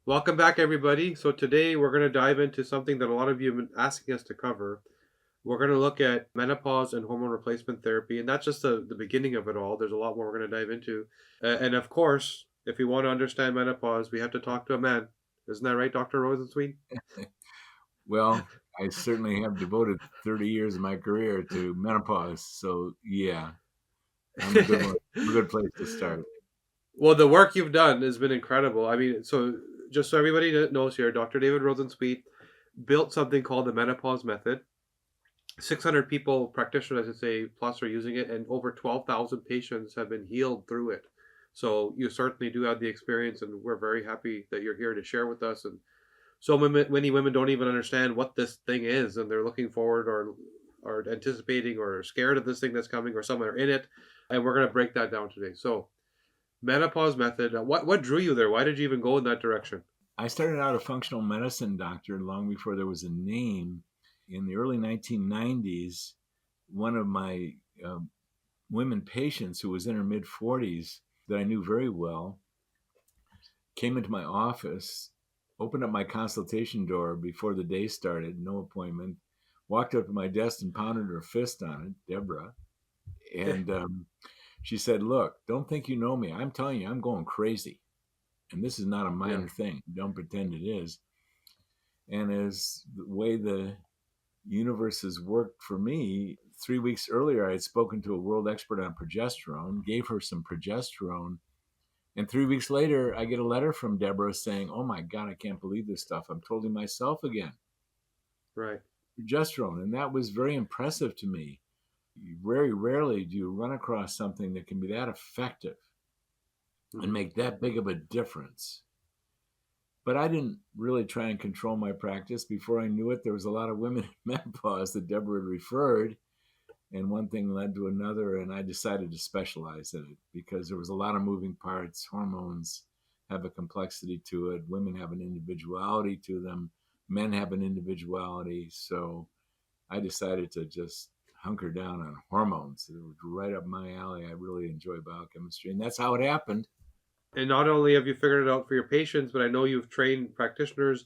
Welcome back, everybody. So today we're going to dive into something that a lot of you have been asking us to cover. We're going to look at menopause and hormone replacement therapy, and that's just the beginning of it all. There's a lot more we're going to dive into. And of course, if we want to understand menopause, we have to talk to a man. Isn't that right, Dr. Rosensweet? Well, I certainly have devoted 30 years of my career to menopause. So yeah, I'm a good one. A good place to start. Well, the work you've done has been incredible. I mean, so just so everybody knows here, Dr. David Rosensweet built something called the Menopause Method. 600 people, practitioners, I should say, plus are using it, and over 12,000 patients have been healed through it. So you certainly do have the experience, and we're very happy that you're here to share with us. And so many women don't even understand what this thing is, and they're looking forward or anticipating or scared of this thing that's coming, or some are in it. And we're going to break that down today. So menopause method. What drew you there? Why did you even go in that direction? I started out a functional medicine doctor long before there was a name. In the early 1990s, one of my women patients who was in her mid 40s that I knew very well came into my office, opened up my consultation door before the day started, no appointment, walked up to my desk and pounded her fist on it, Deborah. And she said, "Look, don't think you know me. I'm telling you, I'm going crazy. And this is not a Yeah. minor thing. Don't pretend it is." And as the way the universe has worked for me, 3 weeks earlier, I had spoken to a world expert on progesterone, gave her some progesterone. And 3 weeks later, I get a letter from Deborah saying, "Oh my God, I can't believe this stuff. I'm totally myself again." Right. Progesterone. And that was very impressive to me. Very rarely do you run across something that can be that effective and Hmm. make that big of a difference. But I didn't really try and control my practice. Before I knew it, there was a lot of women in menopause that Deborah had referred, and one thing led to another, and I decided to specialize in it because there was a lot of moving parts. Hormones have a complexity to it. Women have an individuality to them. Men have an individuality. So I decided to just hunker down on hormones. It was right up my alley. I really enjoy biochemistry, and that's how it happened. And not only have you figured it out for your patients, but I know you've trained practitioners.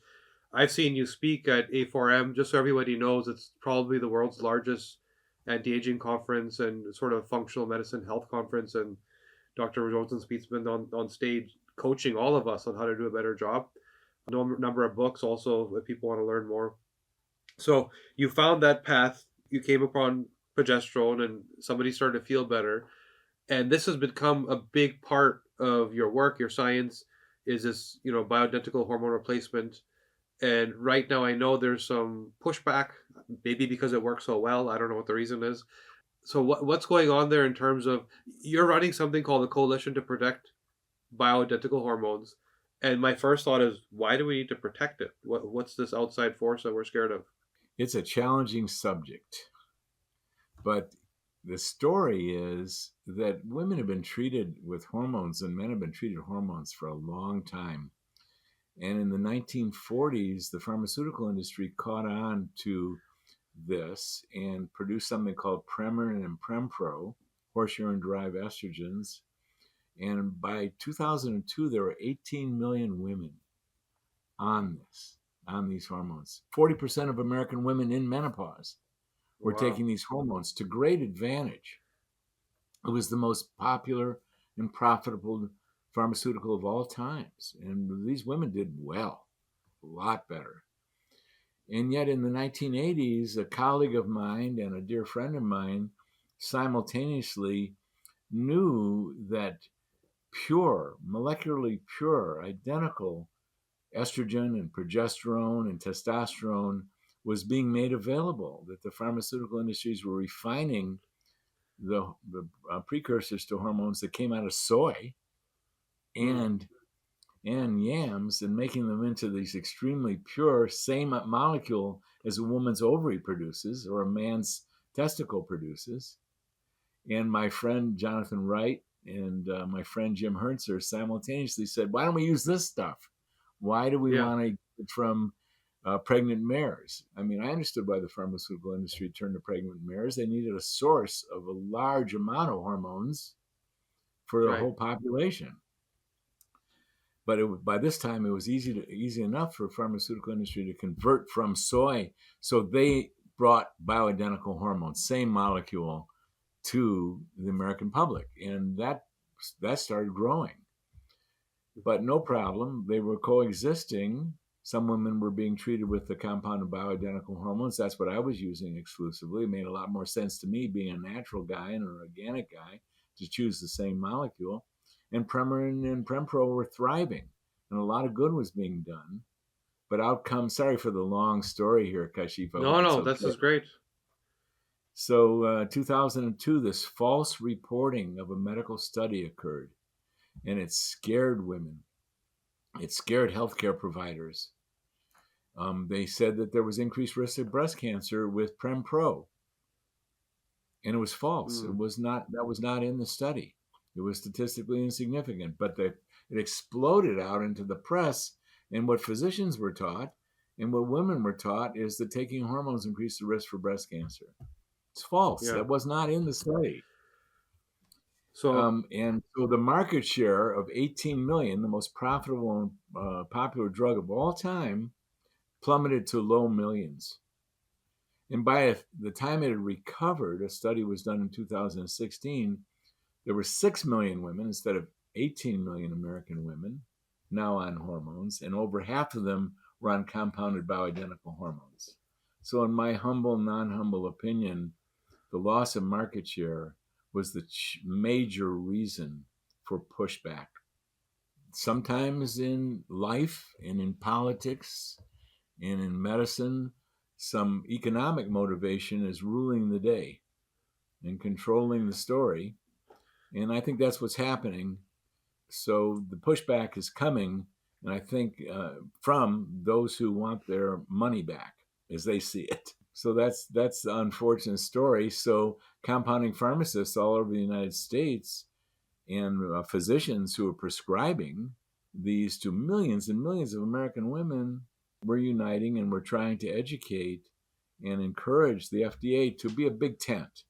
I've seen you speak at A4M, just so everybody knows it's probably the world's largest anti-aging conference and sort of functional medicine health conference. And Dr. Rosensweet's been on stage coaching all of us on how to do a better job. Number of books also if people want to learn more. So you found that path, you came upon progesterone and somebody started to feel better, and this has become a big part of your work, your science is this, bioidentical hormone replacement. And right now I know there's some pushback, maybe because it works so well. I don't know what the reason is. So what's going on there in terms of you're running something called the Coalition to Protect Bioidentical Hormones. And my first thought is, why do we need to protect it? What's this outside force that we're scared of? It's a challenging subject, but the story is that women have been treated with hormones and men have been treated with hormones for a long time. And in the 1940s, the pharmaceutical industry caught on to this and produced something called Premarin and Prempro, horse urine derived estrogens. And by 2002, there were 18 million women on these hormones. 40% of American women in menopause were Wow. taking these hormones to great advantage. It was the most popular and profitable pharmaceutical of all times. And these women did well, a lot better. And yet in the 1980s, a colleague of mine and a dear friend of mine simultaneously knew that pure, molecularly pure, identical estrogen and progesterone and testosterone was being made available, that the pharmaceutical industries were refining the precursors to hormones that came out of soy Hmm. and yams and making them into these extremely pure, same molecule as a woman's ovary produces or a man's testicle produces. And my friend Jonathan Wright and my friend Jim Hertzer simultaneously said, "Why don't we use this stuff? Why do we Yeah. want to get it from pregnant mares?" I mean, I understood why the pharmaceutical industry turned to pregnant mares. They needed a source of a large amount of hormones for the Right. whole population. But by this time, it was easy enough for pharmaceutical industry to convert from soy. So they brought bioidentical hormones, same molecule, to the American public, and that started growing. But no problem, they were coexisting. Some women were being treated with the compounded bioidentical hormones. That's what I was using exclusively. It made a lot more sense to me, being a natural guy and an organic guy, to choose the same molecule. And Premarin and Prempro were thriving, and a lot of good was being done. But outcomes, sorry for the long story here, Kashif. I hope No, it's no, this okay. is great. So 2002, this false reporting of a medical study occurred, and it scared women. It scared healthcare providers. They said that there was increased risk of breast cancer with Prempro, and it was false. It was not. That was not in the study. It was statistically insignificant, but it exploded out into the press. And what physicians were taught, and what women were taught, is that taking hormones increased the risk for breast cancer. It's false. Yeah. That was not in the study. So And so the market share of 18 million, the most profitable and popular drug of all time, plummeted to low millions. And by the time it had recovered, a study was done in 2016, there were 6 million women instead of 18 million American women now on hormones, and over half of them were on compounded bioidentical hormones. So in my humble, non-humble opinion, the loss of market share was the major reason for pushback. Sometimes in life and in politics and in medicine, some economic motivation is ruling the day and controlling the story. And I think that's what's happening. So the pushback is coming, and I think from those who want their money back as they see it. So that's the unfortunate story. So compounding pharmacists all over the United States and physicians who are prescribing these to millions and millions of American women, we're uniting and we're trying to educate and encourage the FDA to be a big tent.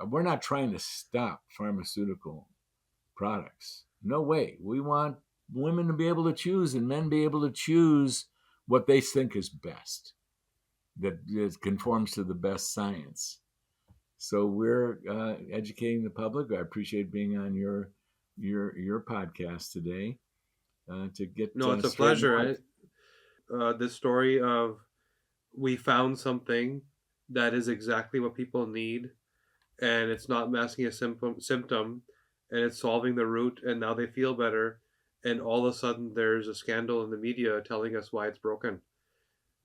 We're not trying to stop pharmaceutical products. No way. We want women to be able to choose and men be able to choose what they think is best, that conforms to the best science. So we're educating the public. I appreciate being on your podcast today to get no, it's a straightened pleasure. out. This story of we found something that is exactly what people need, and it's not masking a symptom, and it's solving the root, and now they feel better, and all of a sudden there's a scandal in the media telling us why it's broken.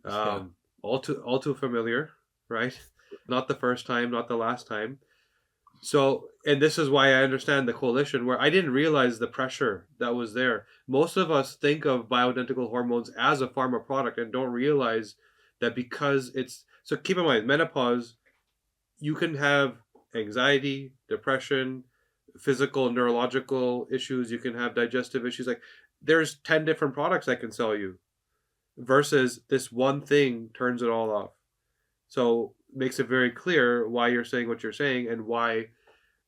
Yeah. All too familiar, right? Not the first time, not the last time. So, and this is why I understand the coalition, where I didn't realize the pressure that was there. Most of us think of bioidentical hormones as a pharma product and don't realize that because it's so. Keep in mind, menopause, you can have anxiety, depression, physical, neurological issues. You can have digestive issues. Like, there's 10 different products I can sell you, versus this one thing turns it all off. So makes it very clear why you're saying what you're saying and why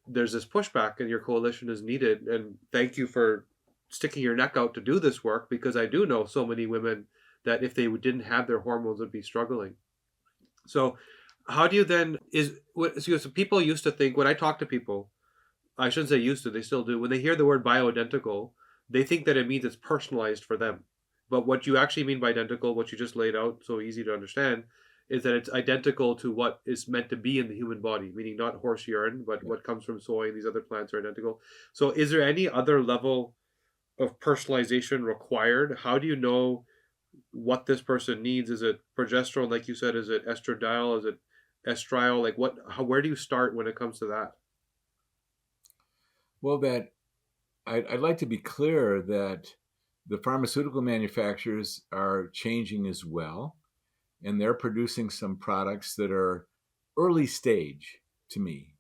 there's this pushback and your coalition is needed. And thank you for sticking your neck out to do this work, because I do know so many women that if they didn't have their hormones would be struggling. So how do you then so people used to think, when I talk to people, I shouldn't say used to, they still do, when they hear the word bioidentical, they think that it means it's personalized for them. But what you actually mean by identical, what you just laid out so easy to understand, is that it's identical to what is meant to be in the human body, meaning not horse urine, but what comes from soy and these other plants are identical. So is there any other level of personalization required? How do you know what this person needs? Is it progesterone, like you said? Is it estradiol? Is it estriol? Like where do you start when it comes to that? Well, I'd like to be clear that the pharmaceutical manufacturers are changing as well, and they're producing some products that are early stage to me,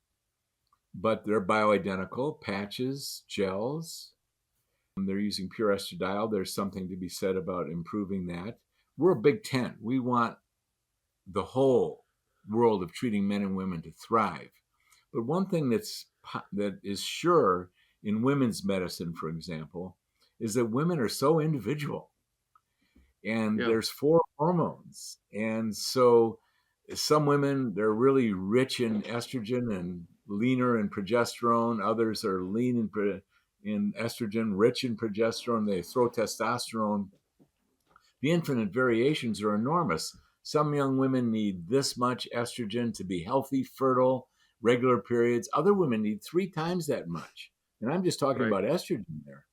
but they're bioidentical patches, gels. They're using pure estradiol. There's something to be said about improving that. We're a big tent. We want the whole world of treating men and women to thrive. But one thing that is sure in women's medicine, for example, is that women are so individual, and Yeah. there's four hormones. And so some women, they're really rich in estrogen and leaner in progesterone. Others are lean in estrogen, rich in progesterone. They throw testosterone. The infinite variations are enormous. Some young women need this much estrogen to be healthy, fertile, regular periods. Other women need 3 times that much. And I'm just talking Right. about estrogen there.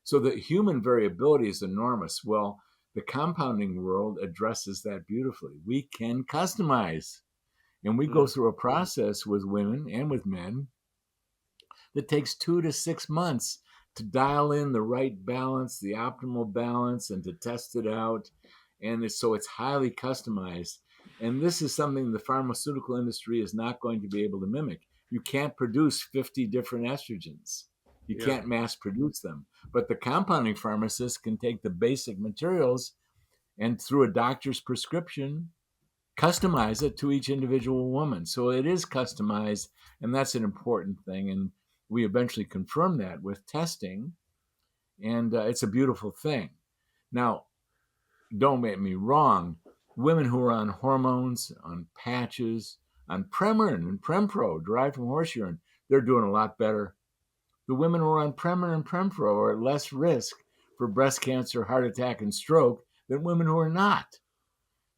So the human variability is enormous. Well, the compounding world addresses that beautifully. We can customize. And we go Mm. through a process with women and with men that takes 2 to 6 months to dial in the right balance, the optimal balance, and to test it out. And so it's highly customized. And this is something the pharmaceutical industry is not going to be able to mimic. You can't produce 50 different estrogens. You Yeah. can't mass produce them. But the compounding pharmacist can take the basic materials and through a doctor's prescription customize it to each individual woman. So it is customized, and that's an important thing. And we eventually confirm that with testing, and it's a beautiful thing. Now, don't get me wrong, women who are on hormones, on patches, on Premarin and Prempro derived from horse urine, they're doing a lot better. The women who are on Premarin and Prempro are at less risk for breast cancer, heart attack, and stroke than women who are not.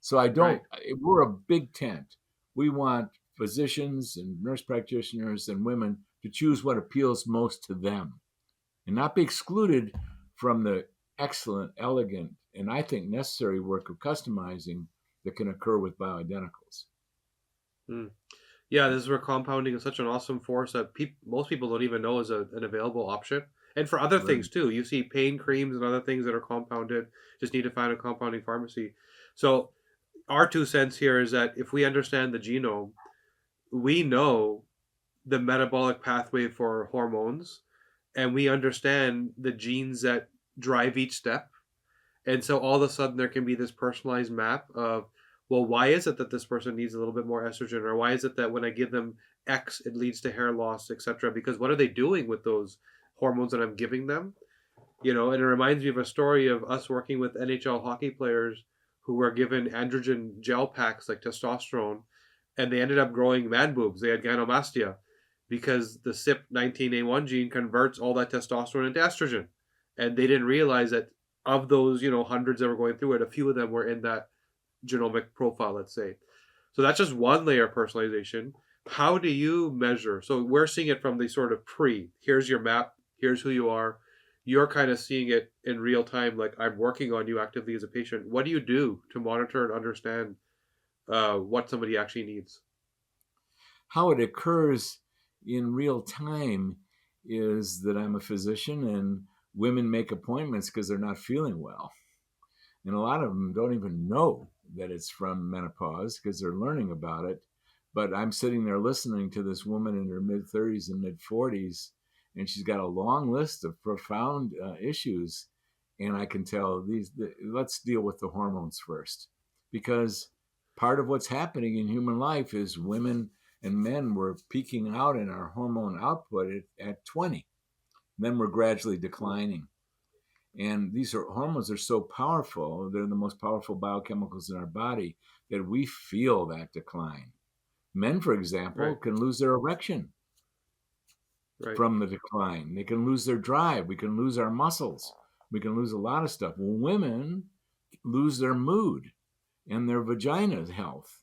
So Right. we're a big tent. We want physicians and nurse practitioners and women to choose what appeals most to them and not be excluded from the excellent, elegant, and I think necessary work of customizing that can occur with bioidenticals. Mm. Yeah, this is where compounding is such an awesome force that most people don't even know is an available option. And for other Right. things too, you see pain creams and other things that are compounded. Just need to find a compounding pharmacy. So our 2 cents here is that if we understand the genome, we know the metabolic pathway for hormones, and we understand the genes that drive each step. And so all of a sudden there can be this personalized map of, well, why is it that this person needs a little bit more estrogen, or why is it that when I give them X it leads to hair loss, etc.? Because what are they doing with those hormones that I'm giving them? And it reminds me of a story of us working with NHL hockey players who were given androgen gel packs like testosterone, and they ended up growing man boobs. They had gynecomastia because the CYP19A1 gene converts all that testosterone into estrogen. And they didn't realize that of those, hundreds that were going through it, a few of them were in that genomic profile, let's say. So that's just one layer of personalization. How do you measure? So we're seeing it from the sort of here's your map, here's who you are. You're kind of seeing it in real time, like I'm working on you actively as a patient. What do you do to monitor and understand what somebody actually needs? How it occurs in real time is that I'm a physician and women make appointments because they're not feeling well. And a lot of them don't even know that it's from menopause because they're learning about it. But I'm sitting there listening to this woman in her mid 30s and mid 40s, and she's got a long list of profound issues. And I can tell let's deal with the hormones first, because part of what's happening in human life is women and men were peaking out in our hormone output at 20. Then we're gradually declining. And hormones are so powerful, they're the most powerful biochemicals in our body, that we feel that decline. Men, for example, Right, can lose their erection right, from the decline. They can lose their drive. We can lose our muscles. We can lose a lot of stuff. Well, women lose their mood and their vagina health,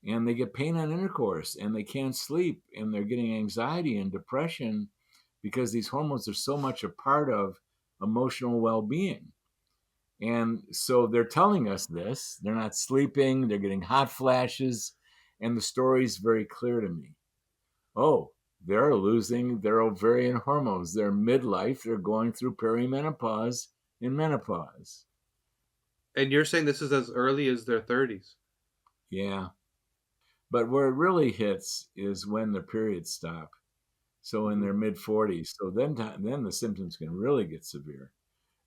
and they get pain on intercourse, and they can't sleep, and they're getting anxiety and depression because these hormones are so much a part of emotional well-being. And so they're telling us this. They're not sleeping, they're getting hot flashes, and the story's very clear to me. Oh, they're losing their ovarian hormones. They're midlife, they're going through perimenopause and menopause. and you're saying this is as early as their 30s. Yeah. But where it really hits is when the periods stop. So in Hmm. their mid 40s. So then the symptoms can really get severe.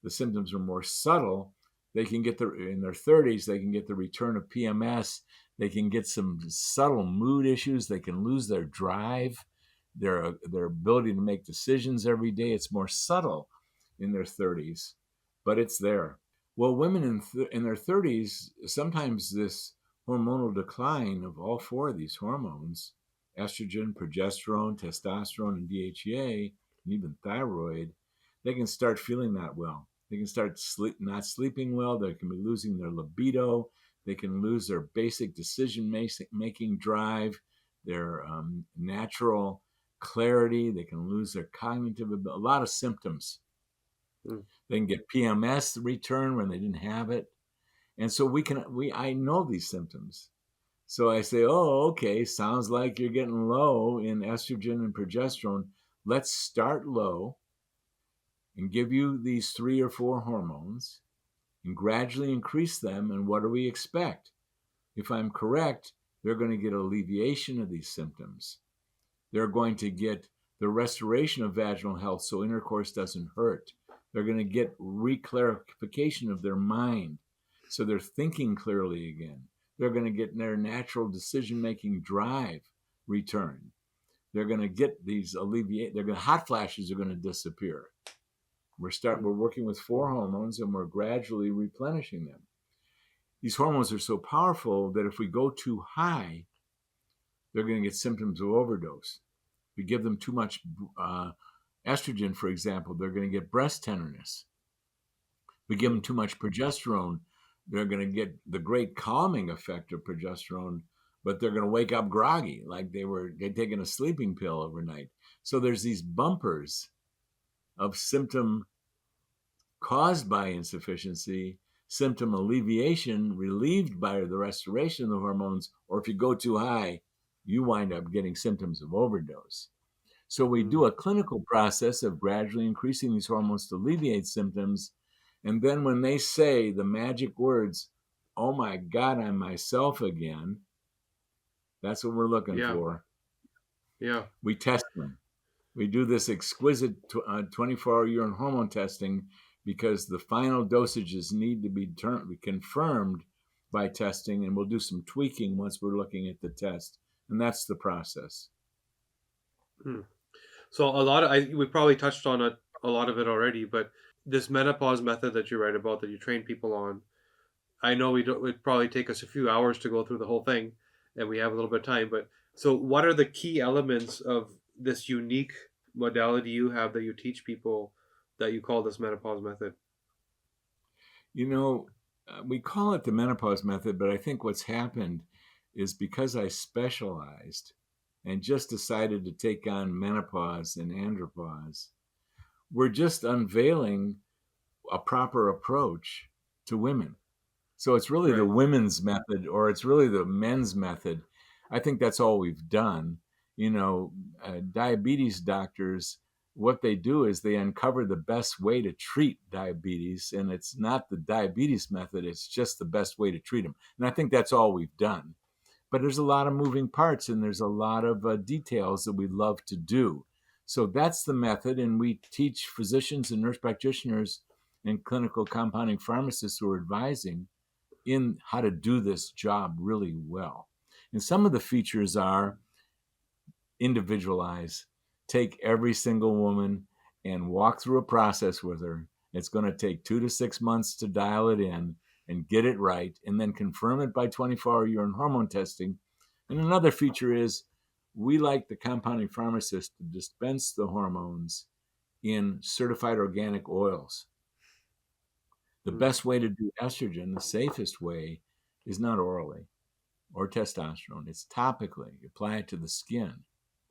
The symptoms are more subtle. They can get in their 30s, they can get the return of PMS. They can get some subtle mood issues. They can lose their drive, their ability to make decisions every day. It's more subtle. in their 30s, but it's there. Well, women in their 30s, sometimes this hormonal decline of all four of these hormones, estrogen, progesterone, testosterone, and DHEA, and even thyroid, they can start feeling not well. They can start not sleeping well. They can be losing their libido. They can lose their basic decision-making drive, their natural clarity. They can lose their cognitive ability, a lot of symptoms. Mm. They can get PMS return when they didn't have it. And so I know these symptoms. So I say, oh, okay, sounds like you're getting low in estrogen and progesterone. Let's start low and give you these 3 or 4 hormones and gradually increase them. And what do we expect? If I'm correct, they're going to get alleviation of these symptoms. They're going to get the restoration of vaginal health so intercourse doesn't hurt. They're going to get reclarification of their mind so they're thinking clearly again. They're going to get their natural decision-making drive returned. They're going to get these hot flashes are going to disappear. We're working with 4 hormones and we're gradually replenishing them. These hormones are so powerful that if we go too high, they're going to get symptoms of overdose. If we give them too much estrogen, for example, they're going to get breast tenderness. If we give them too much progesterone, they're going to get the great calming effect of progesterone, but they're going to wake up groggy, like they'd taken a sleeping pill overnight. So there's these bumpers of symptom caused by insufficiency, symptom alleviation relieved by the restoration of the hormones, or if you go too high, you wind up getting symptoms of overdose. So we do a clinical process of gradually increasing these hormones to alleviate symptoms. And then when they say the magic words, oh my God, I'm myself again, that's what we're looking for. Yeah. We test them. We do this exquisite 24-hour urine hormone testing because the final dosages need to be confirmed by testing, and we'll do some tweaking once we're looking at the test. And that's the process. So we probably touched on a lot of it already, but this menopause method that you write about, that you train people on, I know it'd probably take us a few hours to go through the whole thing, and we have a little bit of time, but so what are the key elements of this unique modality you have that you teach people that you call this menopause method? We call it the menopause method, but I think what's happened is because I specialized and just decided to take on menopause and andropause, we're just unveiling a proper approach to women. So it's really the women's method, or it's really the men's method. I think that's all we've done. Diabetes doctors, what they do is they uncover the best way to treat diabetes, and it's not the diabetes method, it's just the best way to treat them. And I think that's all we've done. But there's a lot of moving parts, and there's a lot of details that we love to do. So that's the method, and we teach physicians and nurse practitioners and clinical compounding pharmacists who are advising in how to do this job really well. And some of the features are individualize, take every single woman and walk through a process with her. It's going to take 2 to 6 months to dial it in and get it right, and then confirm it by 24-hour urine hormone testing. And another feature is we like the compounding pharmacist to dispense the hormones in certified organic oils. The best way to do estrogen, the safest way, is not orally or testosterone. It's topically. You apply it to the skin.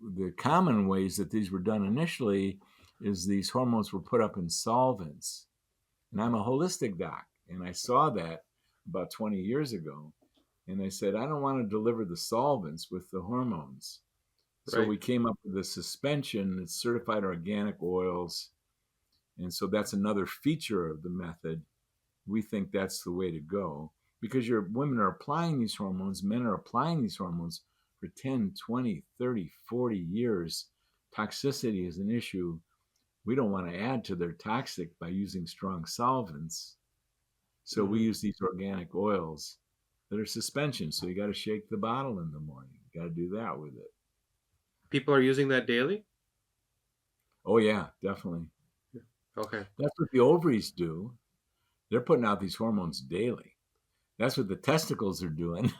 The common ways that these were done initially is these hormones were put up in solvents. And I'm a holistic doc, and I saw that about 20 years ago. And I said, I don't want to deliver the solvents with the hormones. So we came up with a suspension that's certified organic oils. And so that's another feature of the method. We think that's the way to go because women are applying these hormones, men are applying these hormones for 10, 20, 30, 40 years. Toxicity is an issue. We don't want to add to their toxic by using strong solvents. So we use these organic oils that are suspension. So you got to shake the bottle in the morning. You got to do that with it. People are using that daily? Oh, yeah, definitely. Okay. That's what the ovaries do. They're putting out these hormones daily. That's what the testicles are doing.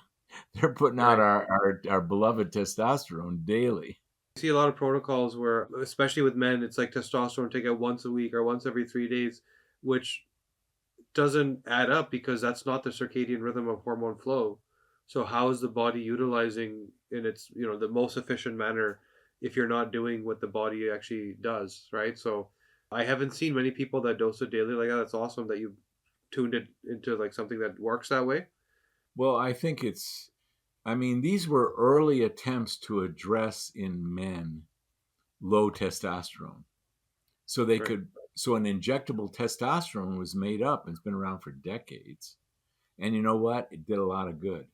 They're putting out Right. our beloved testosterone daily. I see a lot of protocols where, especially with men, it's like testosterone take it once a week or once every 3 days, which doesn't add up because that's not the circadian rhythm of hormone flow. So how is the body utilizing in its, the most efficient manner if you're not doing what the body actually does, right? So I haven't seen many people that dose it daily like that. That's awesome that you tuned it into like something that works that way. Well, I think these were early attempts to address in men low testosterone. So Right. so an injectable testosterone was made up and it's been around for decades. And you know what? It did a lot of good.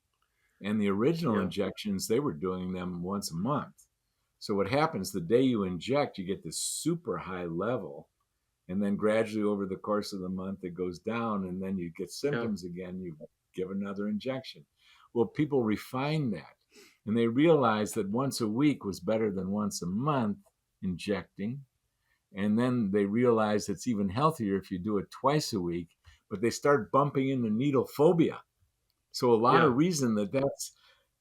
And the original Yeah. injections, they were doing them once a month. So what happens the day you inject, you get this super high level. And then gradually over the course of the month, it goes down. And then you get Yeah. symptoms again. You give another injection. Well, people refined that. And they realized that once a week was better than once a month injecting. And then they realized it's even healthier if you do it twice a week. But they start bumping into needle phobia. So a lot Yeah. of reason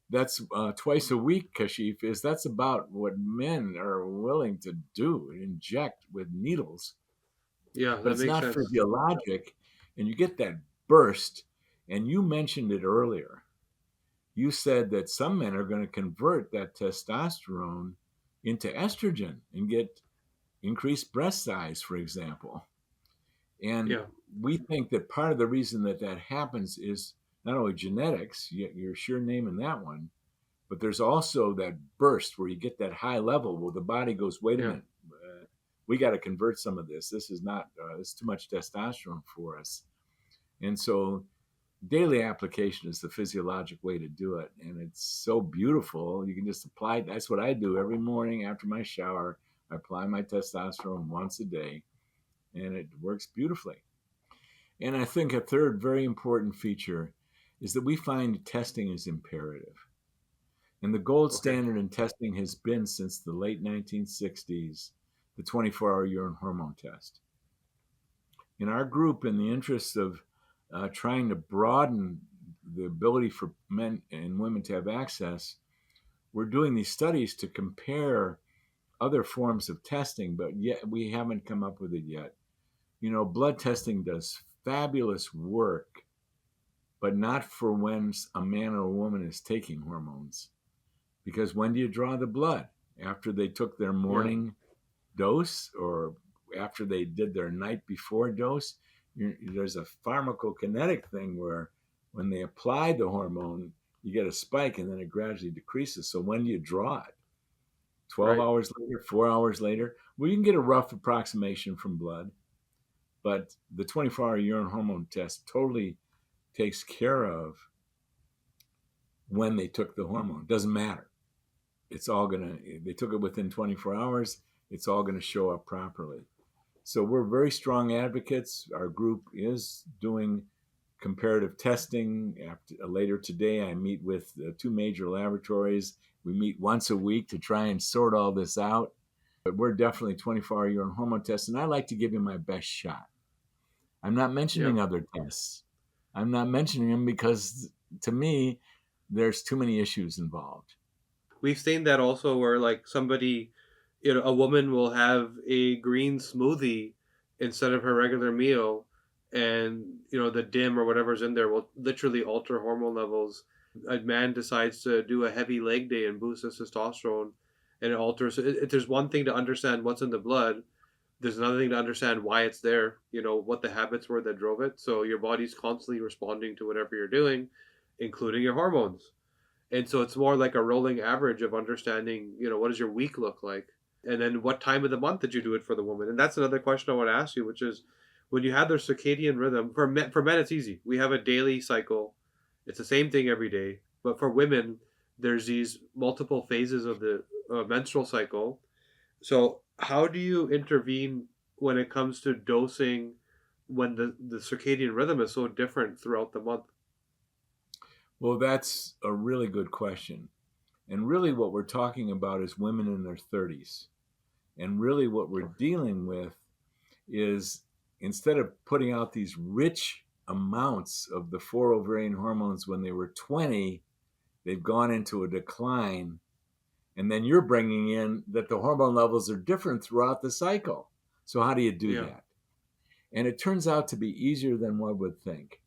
that's twice a week, Kashif, is that's about what men are willing to do, inject with needles. Yeah. But That it's makes not sense. physiologic. And you get that burst. And you mentioned it earlier. You said that some men are going to convert that testosterone into estrogen and get increased breast size, for example. And Yeah. we think that part of the reason that that happens is not only genetics, you're sure naming that one, but there's also that burst where you get that high level where the body goes, wait a Yeah. minute, we got to convert some of this. This is not, it's too much testosterone for us. And so daily application is the physiologic way to do it. And it's so beautiful. You can just apply. That's what I do every morning after my shower. I apply my testosterone once a day, and it works beautifully. And I think a third very important feature is that we find testing is imperative. And the gold Okay. standard in testing has been since the late 1960s the 24-hour urine hormone test. In our group, in the interest of trying to broaden the ability for men and women to have access, we're doing these studies to compare other forms of testing, but yet we haven't come up with it yet. You know, blood testing does fabulous work, but not for when a man or a woman is taking hormones. Because when do you draw the blood? After they took their Yeah. morning dose or after they did their night before dose? There's a pharmacokinetic thing where when they apply the hormone, you get a spike and then it gradually decreases. So when do you draw it? 12 Right. hours later, 4 hours later? Well, you can get a rough approximation from blood, but the 24-hour urine hormone test totally takes care of when they took the hormone. It doesn't matter. It's all going to, they took it within 24 hours, it's all going to show up properly. So we're very strong advocates. Our group is doing comparative testing. Later today, I meet with two major laboratories. We meet once a week to try and sort all this out. But we're definitely 24-hour urine hormone tests, and I like to give you my best shot. I'm not Yeah. mentioning other tests. I'm not mentioning them because, to me, there's too many issues involved. We've seen that also where like somebody, a woman will have a green smoothie instead of her regular meal, and the dim or whatever's in there will literally alter hormone levels. A man decides to do a heavy leg day and boost his testosterone, and it alters. There's one thing to understand what's in the blood. There's another thing to understand why it's there. What the habits were that drove it. So your body's constantly responding to whatever you're doing, including your hormones. And so it's more like a rolling average of understanding, what does your week look like? And then what time of the month did you do it for the woman? And that's another question I want to ask you, which is when you have their circadian rhythm, for men it's easy. We have a daily cycle. It's the same thing every day. But for women, there's these multiple phases of the menstrual cycle. So how do you intervene when it comes to dosing when the circadian rhythm is so different throughout the month? Well, that's a really good question. And really, what we're talking about is women in their 30s. And really, what we're dealing with is instead of putting out these rich amounts of the four ovarian hormones when they were 20, they've gone into a decline. And then you're bringing in that the hormone levels are different throughout the cycle. So how do you do Yeah. that? And it turns out to be easier than one would think,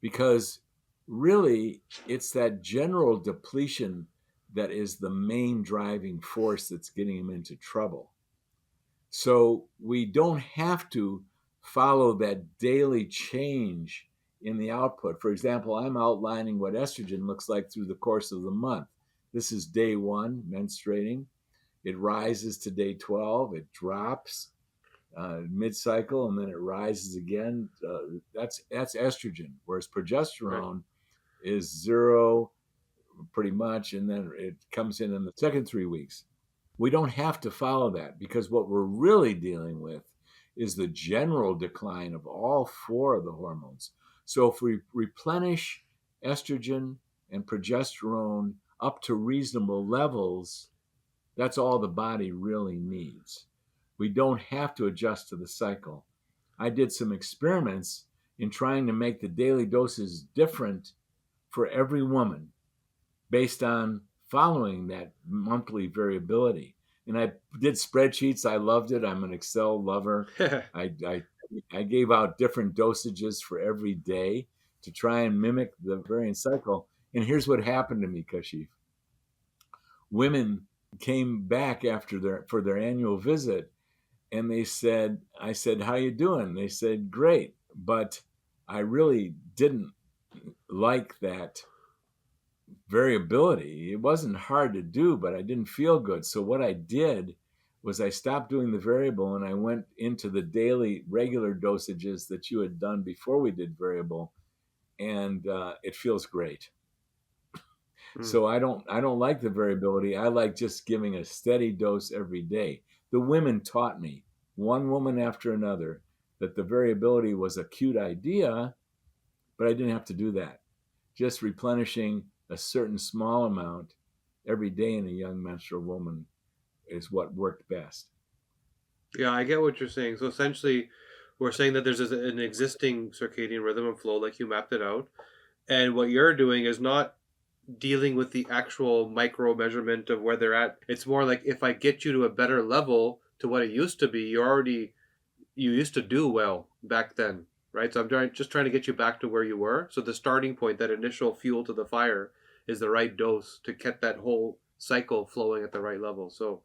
because really it's that general depletion that is the main driving force that's getting them into trouble. So we don't have to follow that daily change in the output. For example, I'm outlining what estrogen looks like through the course of the month. This is day 1, menstruating. It rises to day 12. It drops mid-cycle, and then it rises again. That's estrogen, whereas Right. progesterone is 0 pretty much, and then it comes in the second 3 weeks. We don't have to follow that, because what we're really dealing with is the general decline of all 4 of the hormones. So if we replenish estrogen and progesterone up to reasonable levels, that's all the body really needs. We don't have to adjust to the cycle. I did some experiments in trying to make the daily doses different for every woman based on following that monthly variability. And I did spreadsheets. I loved it. I'm an Excel lover. I gave out different dosages for every day to try and mimic the ovarian cycle. And here's what happened to me, Kashif. Women came back for their annual visit, and I said, how you doing? They said, great, but I really didn't like that variability. It wasn't hard to do, but I didn't feel good. So what I did was I stopped doing the variable, and I went into the daily regular dosages that you had done before we did variable, and it feels great. Mm. So I don't like the variability. I like just giving a steady dose every day. The women taught me, one woman after another, that the variability was a cute idea, but I didn't have to do that. Just replenishing a certain small amount every day in a young menstrual woman is what worked best. Yeah, I get what you're saying. So essentially, we're saying that there's an existing circadian rhythm and flow, like you mapped it out, and what you're doing is not dealing with the actual micro measurement of where they're at. It's more like if I get you to a better level to what it used to be, you used to do well back then, right? So just trying to get you back to where you were. So the starting point, that initial fuel to the fire, is the right dose to get that whole cycle flowing at the right level. So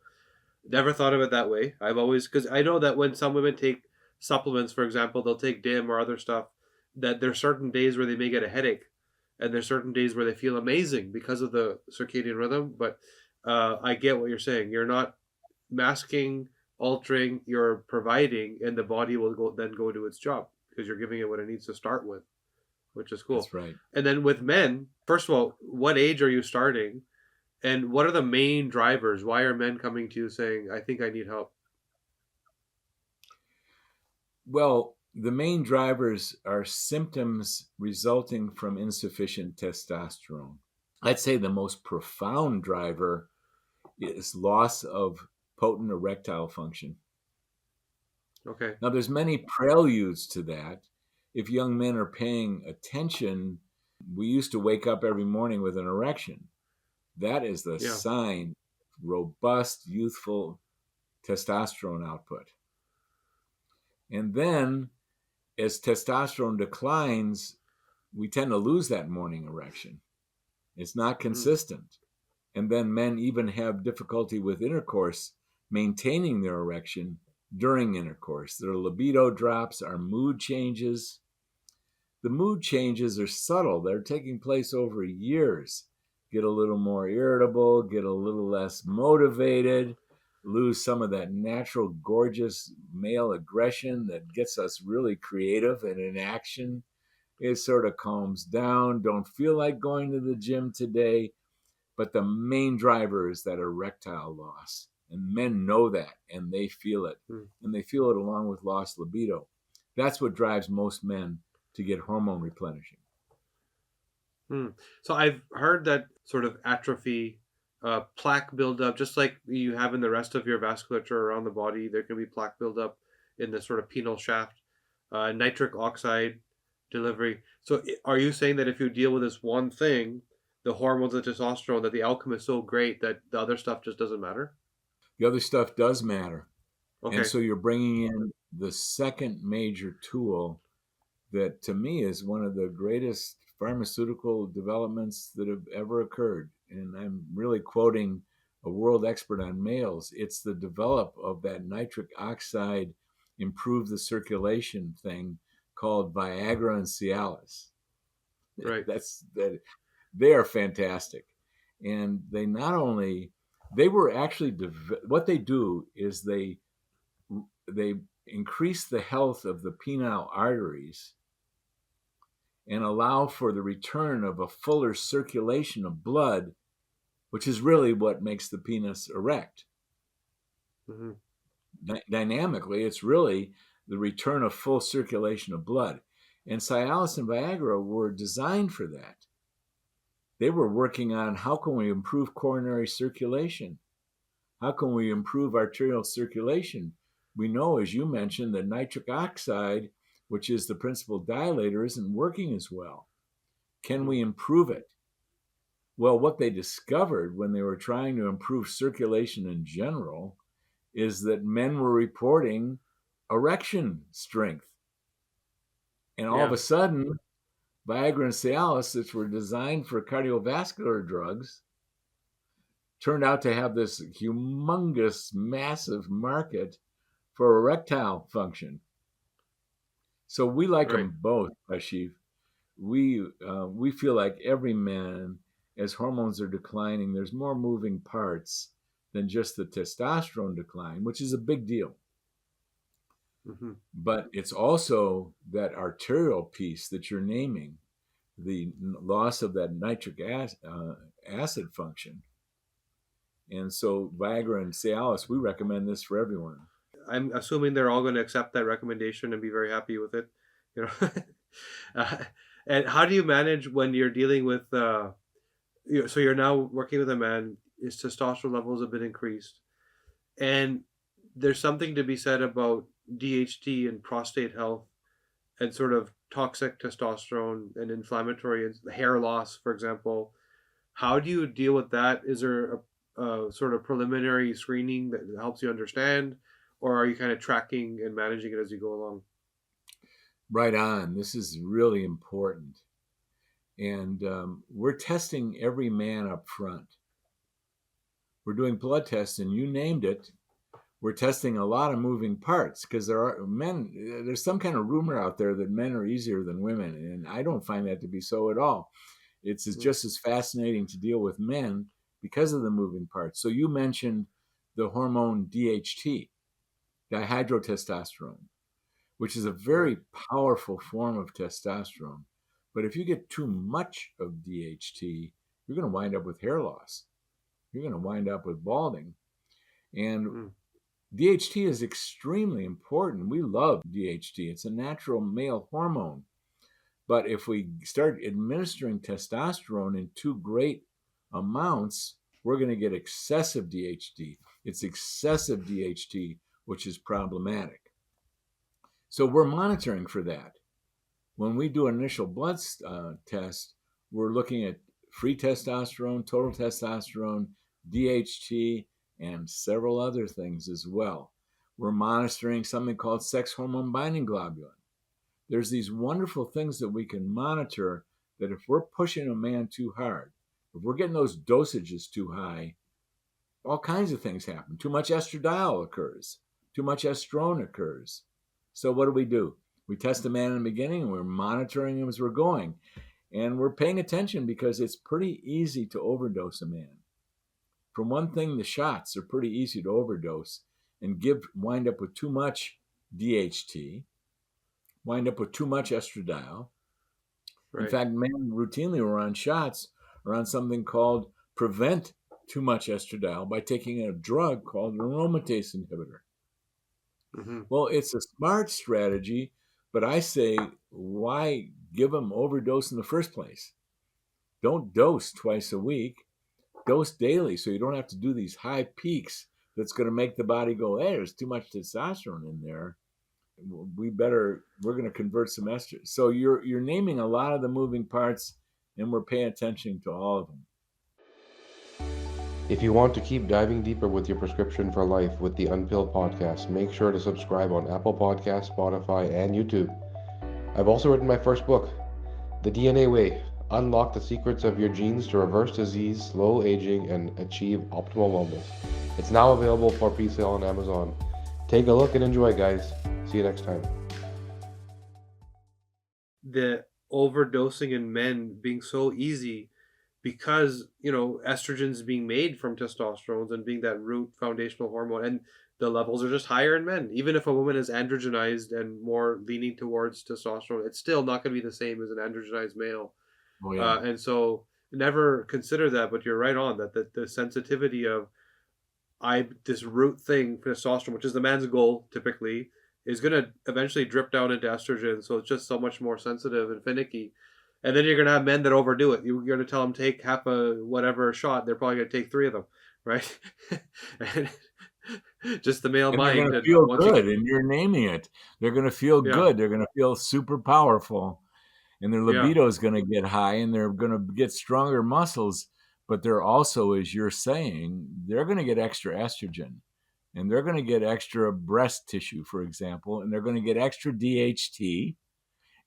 never thought of it that way. I've always, because I know that when some women take supplements, for example, they'll take DIM or other stuff, that there's certain days where they may get a headache, and there's certain days where they feel amazing because of the circadian rhythm. But I get what you're saying. You're not masking, altering, you're providing, and the body will then go do its job because you're giving it what it needs to start with, which is cool. That's right. And then with men, first of all, what age are you starting? And what are the main drivers? Why are men coming to you saying, I think I need help? Well, the main drivers are symptoms resulting from insufficient testosterone. I'd say the most profound driver is loss of potent erectile function. Okay. Now, there's many preludes to that. If young men are paying attention, we used to wake up every morning with an erection. That is the Yeah. sign of robust, youthful testosterone output. And then, as testosterone declines, we tend to lose that morning erection. It's not Mm. consistent. And then men even have difficulty with intercourse, maintaining their erection during intercourse. Their libido drops, our mood changes. The mood changes are subtle, they're taking place over years. Get a little more irritable, get a little less motivated, lose some of that natural, gorgeous male aggression that gets us really creative and in action. It sort of calms down, don't feel like going to the gym today. But the main driver is that erectile loss. And men know that, and they feel it. Mm. And they feel it along with lost libido. That's what drives most men to get hormone replenishing. Mm. So I've heard that sort of atrophy, plaque buildup, just like you have in the rest of your vasculature around the body, there can be plaque buildup in the sort of penile shaft, nitric oxide delivery. So are you saying that if you deal with this one thing, the hormones and testosterone, that the outcome is so great that the other stuff just doesn't matter? The other stuff does matter. And Okay, so you're bringing in the second major tool that to me is one of the greatest pharmaceutical developments that have ever occurred. And I'm really quoting a world expert on males. It's the develop of that nitric oxide, improve the circulation thing called Viagra and Cialis. right. That's that. They are fantastic, and they not only they were actually what they do is they increase the health of the penile arteries and allow for the return of a fuller circulation of blood, which is really what makes the penis erect. Hmm. Dynamically, it's really the return of full circulation of blood. And Cialis and Viagra were designed for that. They were working on how can we improve coronary circulation? How can we improve arterial circulation? We know, as you mentioned, that nitric oxide, which is the principal dilator, isn't working as well. Can Hmm. we improve it? Well, what they discovered when they were trying to improve circulation in general is that men were reporting erection strength. And all of Yeah, a sudden, Viagra and Cialis, which were designed for cardiovascular drugs, turned out to have this humongous, massive market for erectile function. So we like right. them both, Kashif. We feel like every man, as hormones are declining, there's more moving parts than just the testosterone decline, which is a big deal. Hmm. But it's also that arterial piece that you're naming, the loss of that nitric acid function. And so Viagra and Cialis, we recommend this for everyone. I'm assuming they're all going to accept that recommendation and be very happy with it. You know, uh, and how do you manage when you're dealing with? So you're now working with a man. His testosterone levels have been increased, and there's something to be said about DHT and prostate health and sort of toxic testosterone and inflammatory and hair loss, for example. How do you deal with that? Is there a sort of preliminary screening that helps you understand, or are you kind of tracking and managing it as you go along? Right on. This is really important. And we're testing every man up front. We're doing blood tests, and you named it. We're testing a lot of moving parts because there are men, there's some kind of rumor out there that men are easier than women. And I don't find that to be so at all. It's Mm. just as fascinating to deal with men because of the moving parts. So you mentioned the hormone DHT, dihydrotestosterone, which is a Right. very powerful form of testosterone. But if you get too much of DHT, you're going to wind up with hair loss. You're going to wind up with balding. And Mm. DHT is extremely important. We love DHT. It's a natural male hormone. But if we start administering testosterone in too great amounts, we're going to get excessive DHT. It's excessive DHT, which is problematic. So we're monitoring for that. When we do an initial blood test, we're looking at free testosterone, total testosterone, DHT, and several other things as well. We're monitoring something called sex hormone binding globulin. There's these wonderful things that we can monitor that if we're pushing a man too hard, if we're getting those dosages too high, all kinds of things happen. Too much estradiol occurs, too much estrone occurs. So what do? We test the man in the beginning and we're monitoring him as we're going. And we're paying attention because it's pretty easy to overdose a man. For one thing, the shots are pretty easy to overdose and wind up with too much DHT, wind up with too much estradiol. In Right. fact, men routinely who are on shots are on something called prevent too much estradiol by taking a drug called an aromatase inhibitor. Hmm. Well, it's a smart strategy, but I say, why give them overdose in the first place? Don't dose twice a week, dose daily so you don't have to do these high peaks that's going to make the body go, hey, there's too much testosterone in there. we're going to convert some estrogen. So you're naming a lot of the moving parts, and we're paying attention to all of them. If you want to keep diving deeper with your prescription for life with the Unpilled podcast, make sure to subscribe on Apple Podcasts, Spotify, and YouTube. I've also written my first book, The DNA Way: Unlock the Secrets of Your Genes to Reverse Disease, Slow Aging, and Achieve Optimal Wellness. It's now available for pre-sale on Amazon. Take a look and enjoy, guys. See you next time. The overdosing in men being so easy because, estrogen's being made from testosterone and being that root foundational hormone, and the levels are just higher in men. Even if a woman is androgenized and more leaning towards testosterone, it's still not going to be the same as an androgenized male. Oh, yeah. And so never consider that, but you're right on that the sensitivity of this root thing, testosterone, which is the man's goal typically, is going to eventually drip down into estrogen. So it's just so much more sensitive and finicky. And then you're going to have men that overdo it. You're going to tell them take half a whatever shot. They're probably going to take 3 of them, right? And just the male And mind. they're going to And feel once good, and you're naming it. They're going to feel Yeah. good. They're going to feel super powerful, and their Yeah. libido is going to get high, and they're going to get stronger muscles. But they're also, as you're saying, they're going to get extra estrogen, and they're going to get extra breast tissue, for example, and they're going to get extra DHT,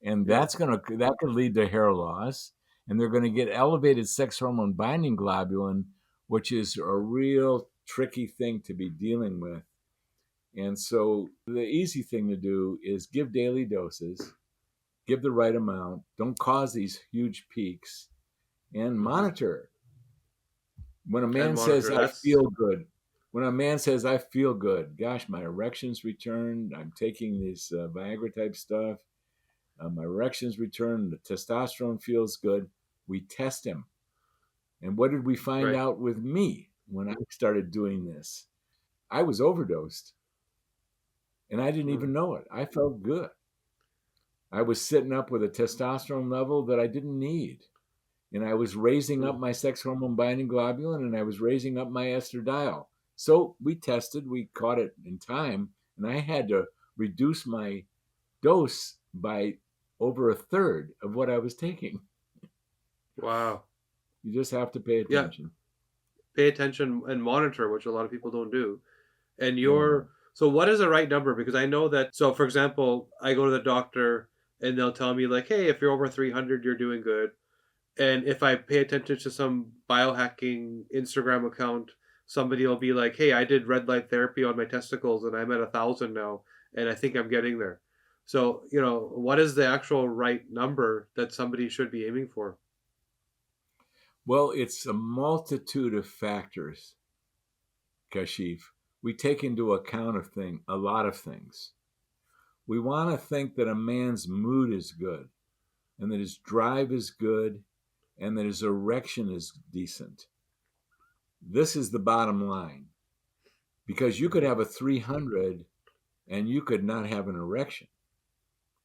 and Yeah. that could lead to hair loss, and they're going to get elevated sex hormone binding globulin, which is a real tricky thing to be dealing with. And so the easy thing to do is give daily doses, give the right amount, don't cause these huge peaks, and monitor. When a And man says, monitor. I That's feel good, when a man says, I feel good, gosh, my erections returned, I'm taking this Viagra type stuff, my erections return, the testosterone feels good, we test him. And what did we find right. out with me when I started doing this? I was overdosed, and I didn't even know it. I felt good. I was sitting up with a testosterone level that I didn't need. And I was raising up my sex hormone binding globulin, and I was raising up my estradiol. So we tested, we caught it in time, and I had to reduce my dose by over a third of what I was taking. Wow. You just have to pay Yeah. attention. Pay attention and monitor, which a lot of people don't do. And Oh, so what is the right number? Because I know that, so for example, I go to the doctor and they'll tell me like, hey, if you're over 300, you're doing good. And if I pay attention to some biohacking Instagram account, somebody will be like, hey, I did red light therapy on my testicles and I'm at 1,000 now. And I think I'm getting there. So, what is the actual right number that somebody should be aiming for? well, it's a multitude of factors, Kashif. We take into account a lot of things. We want to think that a man's mood is good, and that his drive is good, and that his erection is decent. This is the bottom line. Because you could have a 300 and you could not have an erection.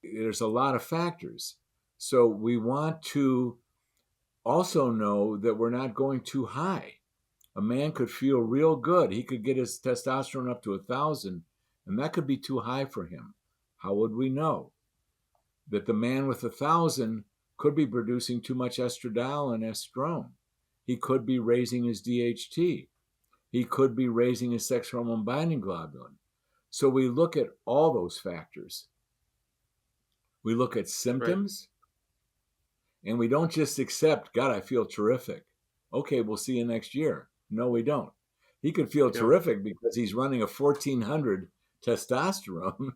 There's a lot of factors. So we want to also know that we're not going too high. A man could feel real good. He could get his testosterone up to 1,000, and that could be too high for him. How would we know? That the man with 1,000 could be producing too much estradiol and estrone. He could be raising his DHT. He could be raising his sex hormone binding globulin. So we look at all those factors. We look at Right. symptoms, and we don't just accept, God, I feel terrific. Okay, we'll see you next year. No, we don't. He could feel Yeah. terrific because he's running a 1,400 testosterone,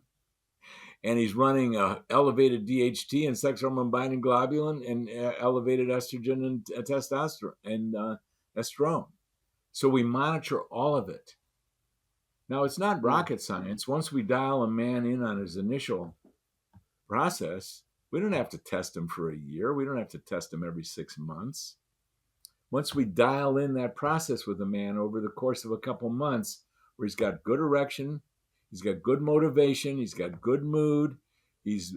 and he's running a elevated DHT and sex hormone binding globulin and elevated estrogen and testosterone and estrone. So we monitor all of it. Now, it's not rocket science. Once we dial a man in on his initial process, we don't have to test him for a year. We don't have to test him every 6 months. Once we dial in that process with a man over the course of a couple months, where he's got good erection, he's got good motivation, he's got good mood, he's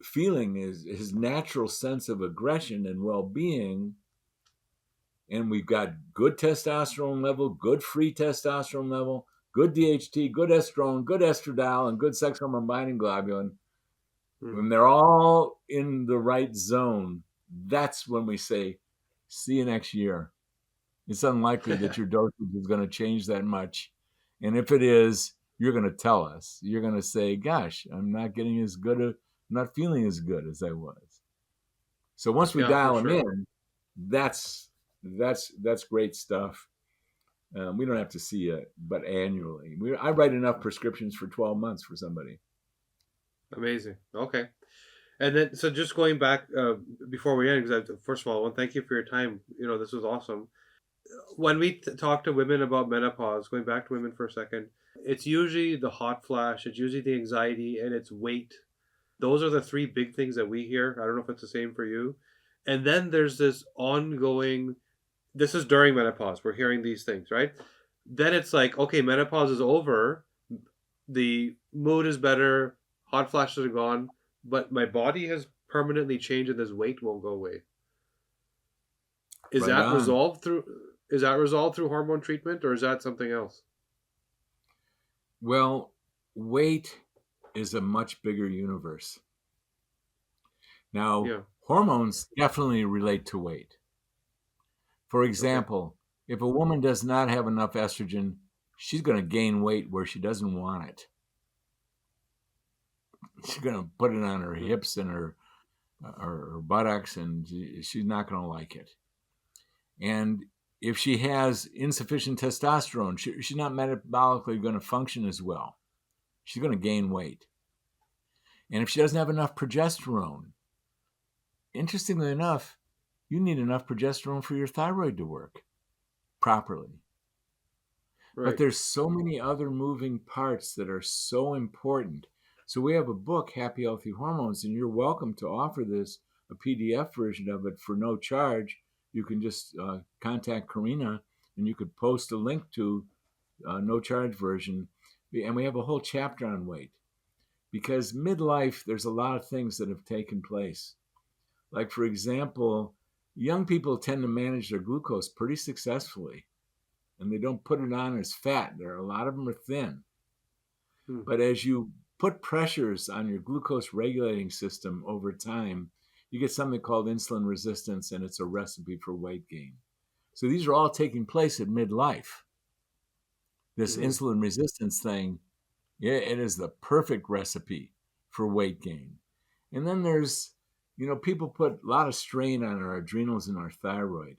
feeling his natural sense of aggression and well-being, and we've got good testosterone level, good free testosterone level, good DHT, good estrone, good estradiol, and good sex hormone binding globulin, when they're all in the right zone, that's when we say, see you next year. It's unlikely that your dosage is going to change that much. And if it is, you're going to tell us. You're going to say, gosh, I'm not getting as good, I'm not feeling as good as I was. So once we dial them in, that's great stuff. We don't have to see it, but annually. I write enough prescriptions for 12 months for somebody. Amazing. Okay. And then, so just going back before we end, because first of all, I want to thank you for your time. This was awesome. When we talk to women about menopause, going back to women for a second, it's usually the hot flash, it's usually the anxiety, and it's weight. Those are the three big things that we hear. I don't know if it's the same for you. And then there's this ongoing, this is during menopause, we're hearing these things, right? Then it's like, okay, menopause is over, the mood is better, hot flashes are gone, but my body has permanently changed and this weight won't go away. Is that resolved through hormone treatment, or is that something else? Well, weight is a much bigger universe. Now, hormones definitely relate to weight. For example, if a woman does not have enough estrogen, she's going to gain weight where she doesn't want it. She's going to put it on her hips and her buttocks, and she's not going to like it. And if she has insufficient testosterone, she's not metabolically going to function as well. She's going to gain weight. And if she doesn't have enough progesterone, interestingly enough, you need enough progesterone for your thyroid to work properly. Right. But there's so many other moving parts that are so important. So we have a book, Happy Healthy Hormones, and you're welcome to offer this, a PDF version of it, for no charge. You can just contact Karina, and you could post a link to no charge version. And we have a whole chapter on weight. Because midlife, there's a lot of things that have taken place. Like, for example, young people tend to manage their glucose pretty successfully, and they don't put it on as fat. A lot of them are thin. But as you put pressures on your glucose regulating system over time, you get something called insulin resistance, and it's a recipe for weight gain. So these are all taking place at midlife. This insulin resistance thing, it is the perfect recipe for weight gain. And then there's, people put a lot of strain on our adrenals and our thyroid.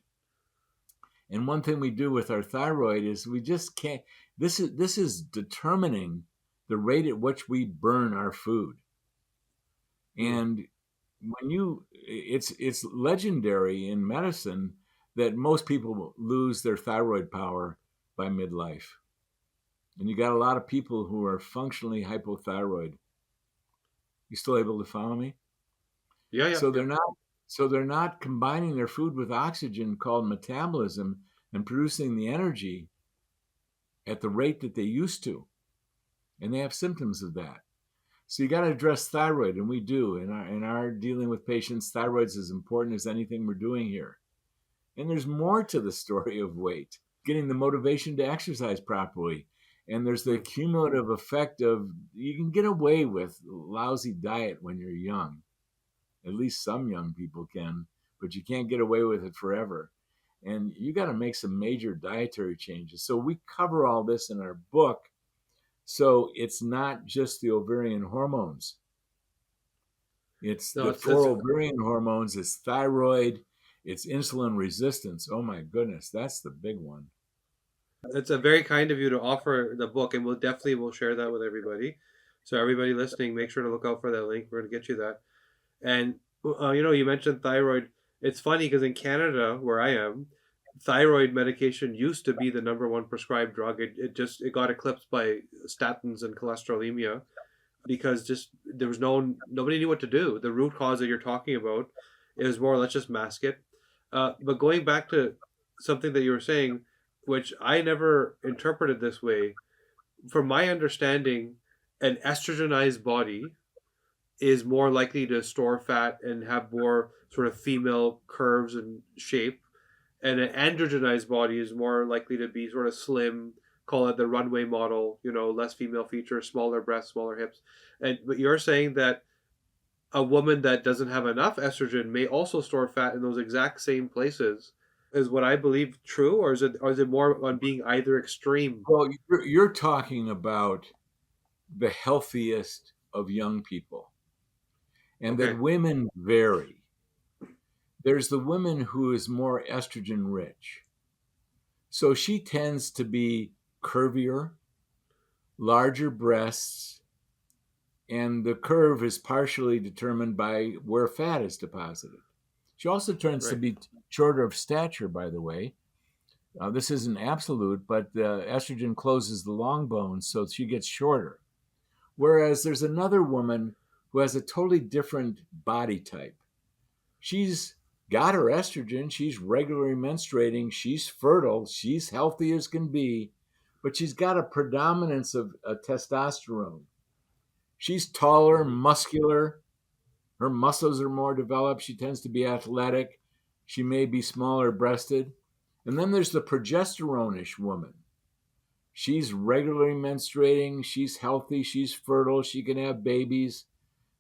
And one thing we do with our thyroid is we just can't, this is determining the rate at which we burn our food. And it's legendary in medicine that most people lose their thyroid power by midlife. And you got a lot of people who are functionally hypothyroid. You still able to follow me? Yeah. So they're not combining their food with oxygen, called metabolism, and producing the energy at the rate that they used to. And they have symptoms of that. So you got to address thyroid, and we do. In our dealing with patients, thyroid's as important as anything we're doing here. And there's more to the story of weight, getting the motivation to exercise properly. And there's the cumulative effect of, you can get away with lousy diet when you're young. At least some young people can, but you can't get away with it forever. And you got to make some major dietary changes. So we cover all this in our book. So it's not just the ovarian hormones. It's the four ovarian hormones, it's thyroid, it's insulin resistance. Oh my goodness, that's the big one. It's a very kind of you to offer the book, and we'll share that with everybody. So everybody listening, make sure to look out for that link. We're going to get you that. And, you mentioned thyroid. It's funny because in Canada, where I am, thyroid medication used to be the number one prescribed drug. It got eclipsed by statins and cholesterolemia because there was nobody knew what to do. The root cause that you're talking about is more, let's just mask it. But going back to something that you were saying, which I never interpreted this way, from my understanding, an estrogenized body is more likely to store fat and have more sort of female curves and shape. And an androgenized body is more likely to be sort of slim, call it the runway model, less female features, smaller breasts, smaller hips. But you're saying that a woman that doesn't have enough estrogen may also store fat in those exact same places. Is what I believe true, or is it more on being either extreme? Well, you're talking about the healthiest of young people, and Okay, that women vary. There's the woman who is more estrogen rich. So she tends to be curvier, larger breasts, and the curve is partially determined by where fat is deposited. She also tends to right. be shorter of stature, by the way. This isn't absolute, but estrogen closes the long bones, so she gets shorter. Whereas there's another woman who has a totally different body type. She's got her estrogen, she's regularly menstruating, she's fertile, she's healthy as can be, but she's got a predominance of testosterone. She's taller, Hmm. muscular, her muscles are more developed, she tends to be athletic, she may be smaller breasted. And then there's the progesterone-ish woman. She's regularly menstruating, she's healthy, she's fertile, she can have babies.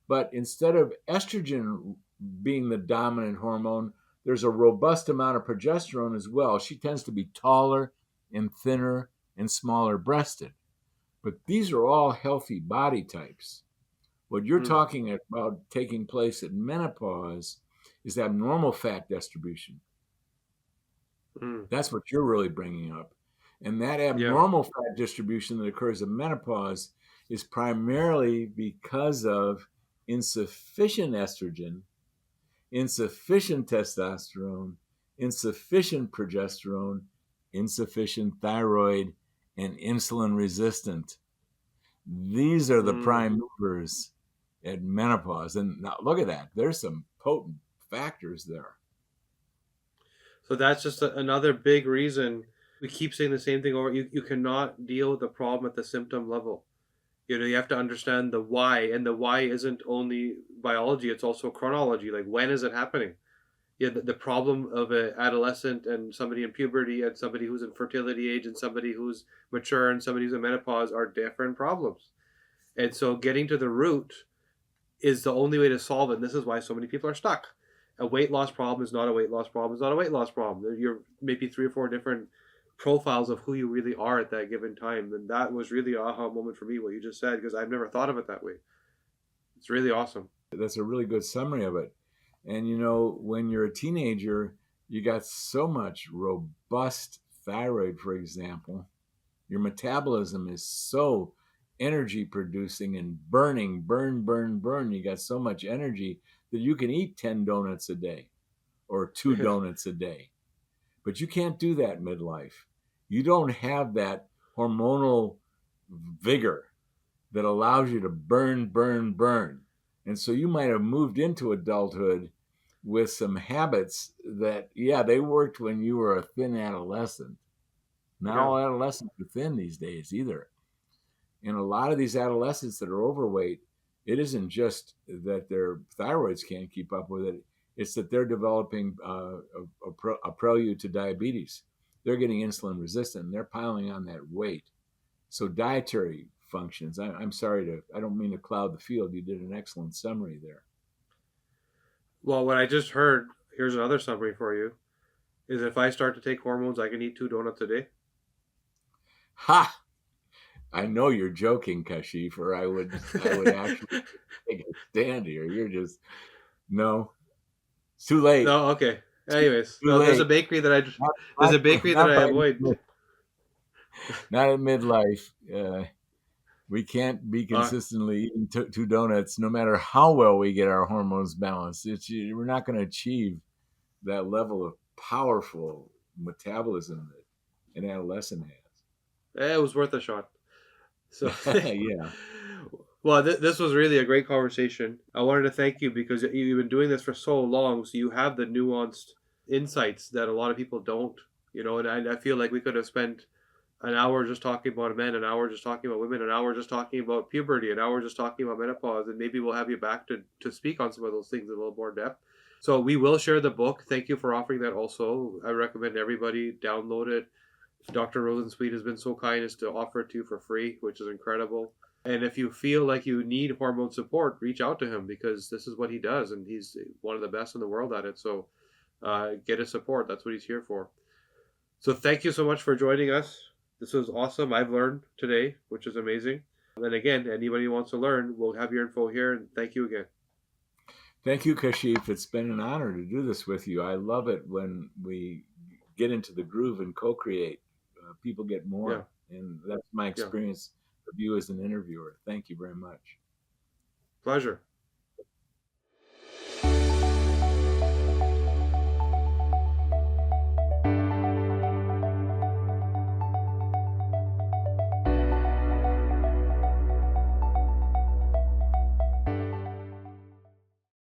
But instead of estrogen being the dominant hormone, there's a robust amount of progesterone as well. She tends to be taller and thinner and smaller breasted. But these are all healthy body types. What you're Hmm. talking about taking place at menopause is abnormal fat distribution. Hmm. That's what you're really bringing up. And that Yeah. abnormal fat distribution that occurs in menopause is primarily because of insufficient estrogen, insufficient testosterone, insufficient progesterone, insufficient thyroid, and insulin resistant. These are the Hmm. prime movers at menopause. And now look at that. There's some potent factors there. So that's just another big reason we keep saying the same thing over. You cannot deal with the problem at the symptom level. You have to understand the why, and the why isn't only biology; it's also chronology. Like, when is it happening? Yeah, the problem of an adolescent and somebody in puberty and somebody who's in fertility age and somebody who's mature and somebody who's in menopause are different problems. And so getting to the root is the only way to solve it. And this is why so many people are stuck. A weight loss problem is not a weight loss problem. It's not a weight loss problem. You're maybe 3 or 4 different profiles of who you really are at that given time. And that was really an aha moment for me, what you just said, because I've never thought of it that way. It's really awesome. That's a really good summary of it. And you know, when you're a teenager, you got so much robust thyroid, for example. Your metabolism is so energy producing and burning, burn, burn, burn. You got so much energy that you can eat 10 donuts a day or 2 donuts a day. But you can't do that midlife. You don't have that hormonal vigor that allows you to burn, burn, burn. And so you might have moved into adulthood with some habits that, yeah, they worked when you were a thin adolescent. Not Yeah. all adolescents are thin these days either. And a lot of these adolescents that are overweight, it isn't just that their thyroids can't keep up with it. It's that they're developing a prelude to diabetes. They're getting insulin resistant and they're piling on that weight. So dietary functions, I'm sorry I don't mean to cloud the field. You did an excellent summary there. Well, what I just heard, here's another summary for you, is if I start to take hormones, I can eat 2 donuts a day. Ha! I know you're joking, Kashif, or I would actually take a stand here. You're just, no, it's too late. No, okay. Anyways, Too no, there's a late. bakery that I Not, there's not, a bakery that not I by avoid. not at midlife. We can't be Uh, consistently eating 2 donuts, no matter how well we get our hormones balanced. We're not going to achieve that level of powerful metabolism that an adolescent it was worth a shot. So, has. Yeah. well, this was really a great conversation. I wanted to thank you because you've been doing this for so long, so you have the nuanced insights that a lot of people don't. And I feel like we could have spent an hour just talking about men, an hour just talking about women, an hour just talking about puberty, an hour just talking about menopause, and maybe we'll have you back to speak on some of those things in a little more depth. So we will share the book. Thank you for offering that also. I recommend everybody download it, Dr. Rosensweet has been so kind as to offer it to you for free, which is incredible. And if you feel like you need hormone support, reach out to him, because this is what he does, and he's one of the best in the world at it. So get his support. That's what he's here for. So thank you so much for joining us. This was awesome. I've learned today, which is amazing. And again, anybody who wants to learn, we'll have your info here. And thank you again. Thank you, Kashif. It's been an honor to do this with you. I love it when we get into the groove and co-create. People get more. Yeah. And that's my experience of you as an interviewer. Thank you very much. Pleasure.